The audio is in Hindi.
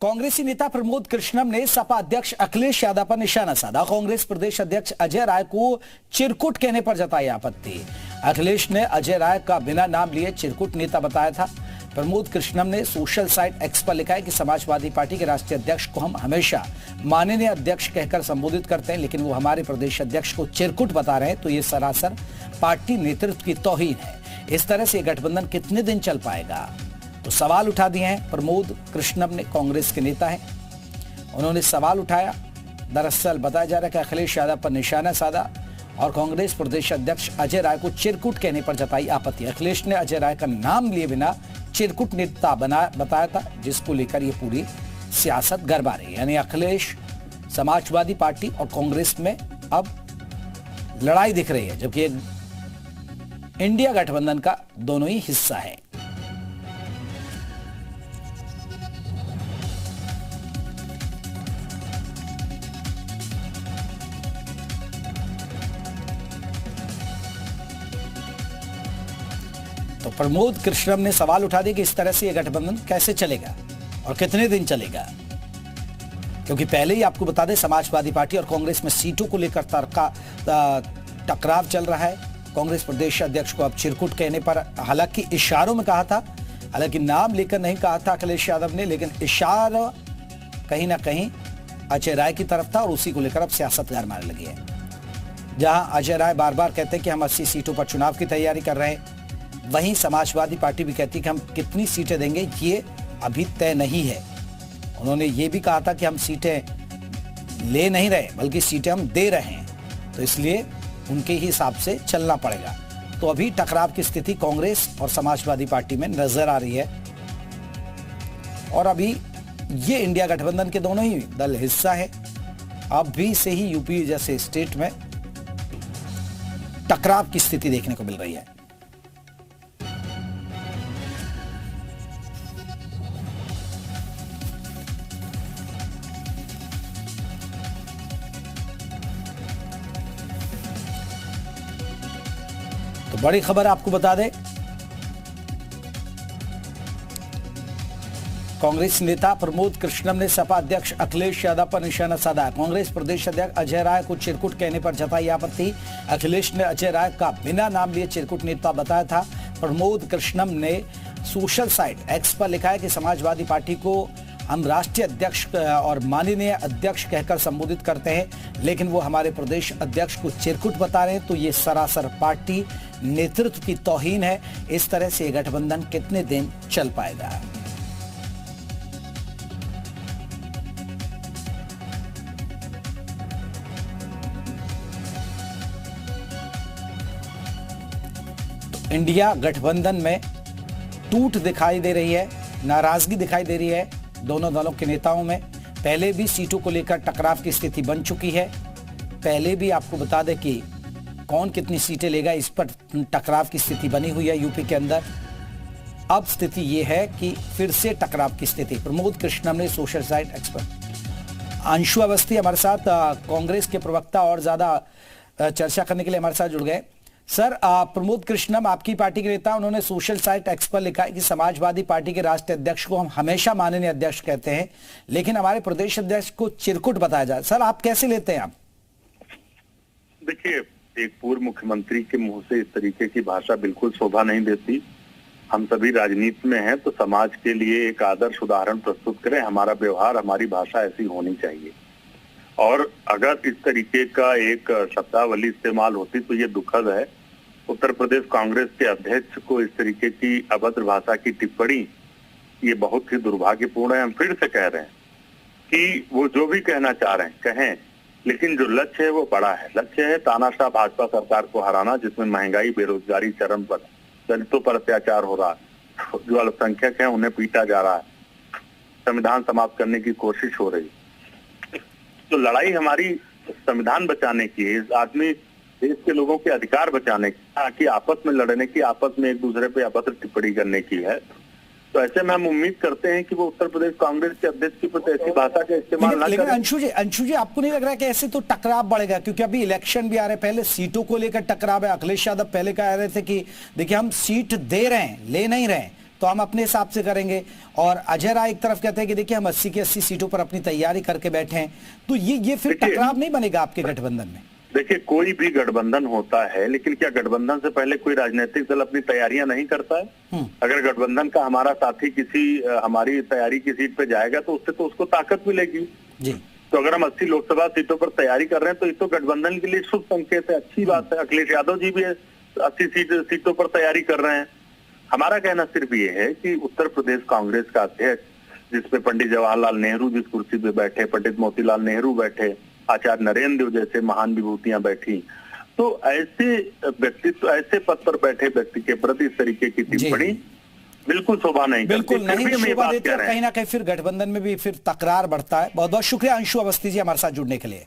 कांग्रेसी नेता प्रमोद कृष्णम ने सपा अध्यक्ष अखिलेश यादव पर निशाना साधा। कांग्रेस प्रदेश अध्यक्ष अजय राय को चिरकुट कहने पर जताई आपत्ति। अखिलेश ने अजय राय का बिना नाम लिए चिरकुट नेता बताया था। प्रमोद कृष्णम ने सोशल साइट एक्स पर लिखा है कि समाजवादी पार्टी के राष्ट्रीय अध्यक्ष को हम हमेशा माननीय अध्यक्ष कहकर संबोधित करते हैं, लेकिन वो हमारे प्रदेश अध्यक्ष को चिरकुट बता रहे हैं, तो ये सरासर पार्टी नेतृत्व की तौहीन है। इस तरह से गठबंधन कितने दिन चल पाएगा, तो सवाल उठा दिए हैं प्रमोद कृष्णम ने। कांग्रेस के नेता हैं, उन्होंने सवाल उठाया। दरअसल बताया जा रहा है कि अखिलेश यादव पर निशाना साधा और कांग्रेस प्रदेश अध्यक्ष अजय राय को चिरकुट कहने पर जताई आपत्ति। अखिलेश ने अजय राय का नाम लिए बिना चिरकुट नेता बताया था, जिसको लेकर ये पूरी सियासत गरमा रही है। यानी अखिलेश, समाजवादी पार्टी और कांग्रेस में अब लड़ाई दिख रही है, जबकि इंडिया गठबंधन का दोनों ही हिस्सा है। तो प्रमोद कृष्णम ने सवाल उठा दिया कि इस तरह से यह गठबंधन कैसे चलेगा और कितने दिन चलेगा, क्योंकि पहले ही आपको बता दें समाजवादी पार्टी और कांग्रेस में सीटों को लेकर टकराव चल रहा है। कांग्रेस प्रदेश अध्यक्ष को अब चिरकुट कहने पर, हालांकि इशारों में कहा था, हालांकि नाम लेकर नहीं कहा था अखिलेश यादव ने, लेकिन इशारा कहीं ना कहीं अजय राय की तरफ था और उसी को लेकर अब सियासत गरमाने लगी है। जहां अजय राय बार बार कहते हैं कि हम 80 सीटों पर चुनाव की तैयारी कर रहे हैं, वहीं समाजवादी पार्टी भी कहती है कि हम कितनी सीटें देंगे ये अभी तय नहीं है। उन्होंने ये भी कहा था कि हम सीटें ले नहीं रहे बल्कि सीटें हम दे रहे हैं, तो इसलिए उनके ही हिसाब से चलना पड़ेगा। तो अभी टकराव की स्थिति कांग्रेस और समाजवादी पार्टी में नजर आ रही है और अभी ये इंडिया गठबंधन के दोनों ही दल हिस्सा है। अभी से ही यूपी जैसे स्टेट में टकराव की स्थिति देखने को मिल रही है। तो बड़ी खबर आपको बता दें, कांग्रेस नेता प्रमोद कृष्णम ने सपा अध्यक्ष अखिलेश यादव पर निशाना साधा। कांग्रेस प्रदेश अध्यक्ष अजय राय को चिरकुट कहने पर जताई आपत्ति। अखिलेश ने अजय राय का बिना नाम लिए चिरकुट नेता बताया था। प्रमोद कृष्णम ने सोशल साइट एक्स पर लिखा है कि समाजवादी पार्टी को हम राष्ट्रीय अध्यक्ष और माननीय अध्यक्ष कहकर संबोधित करते हैं, लेकिन वो हमारे प्रदेश अध्यक्ष को चिरकुट बता रहे हैं, तो ये सरासर पार्टी नेतृत्व की तौहीन है। इस तरह से गठबंधन कितने दिन चल पाएगा। तो इंडिया गठबंधन में टूट दिखाई दे रही है, नाराजगी दिखाई दे रही है दोनों दलों के नेताओं में। पहले भी सीटों को लेकर टकराव की स्थिति बन चुकी है। पहले भी आपको बता दें कि कौन कितनी सीटें लेगा, इस पर टकराव की स्थिति बनी हुई है यूपी के अंदर। अब स्थिति यह है कि फिर से टकराव की स्थिति। प्रमोद कृष्णम ने social site expert Anshu Awasthi हमारे साथ, कांग्रेस के प्रवक्ता, और ज्यादा चर्चा करने के लिए हमारे साथ जुड़ गए। सर, प्रमोद कृष्णम आपकी पार्टी के नेता, उन्होंने सोशल साइट एक्स पर लिखा है कि समाजवादी पार्टी के राष्ट्रीय अध्यक्ष को हम हमेशा माननीय अध्यक्ष कहते हैं, लेकिन हमारे प्रदेश अध्यक्ष को चिरकुट बताया जाए। सर, आप कैसे लेते हैं? आप देखिए, एक पूर्व मुख्यमंत्री के मुंह से इस तरीके की भाषा बिल्कुल शोभा नहीं देती। हम सभी राजनीति में हैं, तो समाज के लिए एक आदर्श उदाहरण प्रस्तुत करें। हमारा व्यवहार, हमारी भाषा ऐसी होनी चाहिए, और अगर इस तरीके का एक शब्दावली इस्तेमाल होती तो ये दुखद है। उत्तर प्रदेश कांग्रेस के अध्यक्ष को इस तरीके की अभद्र भाषा की टिप्पणी, ये बहुत ही दुर्भाग्यपूर्ण है। हम फिर से कह रहे हैं कि वो जो भी कहना चाह रहे हैं कहें, लेकिन जो लक्ष्य है वो बड़ा है। लक्ष्य है तानाशाह भाजपा सरकार को हराना, जिसमें महंगाई, बेरोजगारी चरम पर, दलितों पर अत्याचार हो रहा है, जो अल्पसंख्यक है उन्हें पीटा जा रहा है, संविधान समाप्त करने की कोशिश हो रही। तो लड़ाई हमारी संविधान बचाने की है, इस आदमी देश के लोगों के अधिकार बचाने की, ताकि आपस में लड़ने की, आपस में एक दूसरे पे अभद्र टिप्पणी करने की है। तो ऐसे में हम उम्मीद करते हैं कि वो उत्तर प्रदेश कांग्रेस के अध्यक्ष की प्रति ऐसी भाषा का इस्तेमाल ना करें। लेकिन अंशु जी आपको नहीं लग रहा है कि ऐसे तो टकराव बढ़ेगा, क्योंकि अभी इलेक्शन भी आ रहे हैं, पहले सीटों को लेकर टकराव है। अखिलेश यादव पहले कह रहे थे कि देखिए हम सीट दे रहे हैं, ले नहीं रहे, तो हम अपने हिसाब से करेंगे। और अजय राय एक तरफ कहते हैं कि देखिए हम 80 की 80 सीटों पर अपनी तैयारी करके बैठे हैं, तो ये फिर टकराव नहीं बनेगा आपके गठबंधन में? देखिए, कोई भी गठबंधन होता है, लेकिन क्या गठबंधन से पहले कोई राजनीतिक दल अपनी तैयारियां नहीं करता है? अगर गठबंधन का हमारा साथी हमारी तैयारी की सीट पे जाएगा तो उससे तो उसको ताकत मिलेगी जी। तो अगर हम 80 लोकसभा सीटों पर तैयारी कर रहे हैं तो ये तो गठबंधन के लिए शुभ संकेत है, अच्छी बात है। अखिलेश यादव जी भी 80 सीटों पर तैयारी कर रहे हैं। हमारा कहना सिर्फ ये है कि उत्तर प्रदेश कांग्रेस का अध्यक्ष, जिसपे पंडित जवाहरलाल नेहरू जिस कुर्सी पे बैठे, पंडित मोतीलाल नेहरू बैठे, आचार्य नरेंद्र देव जैसे महान विभूतियां बैठी, तो ऐसे व्यक्तित्व, ऐसे पद पर बैठे व्यक्ति के प्रति इस तरीके की टिप्पणी बिल्कुल शोभा नहीं करती। बिल्कुल नहीं शोभा देती, कहीं ना कहीं फिर गठबंधन में भी फिर तकरार बढ़ता है। बहुत बहुत शुक्रिया अंशु अवस्थी जी हमारे साथ जुड़ने के लिए।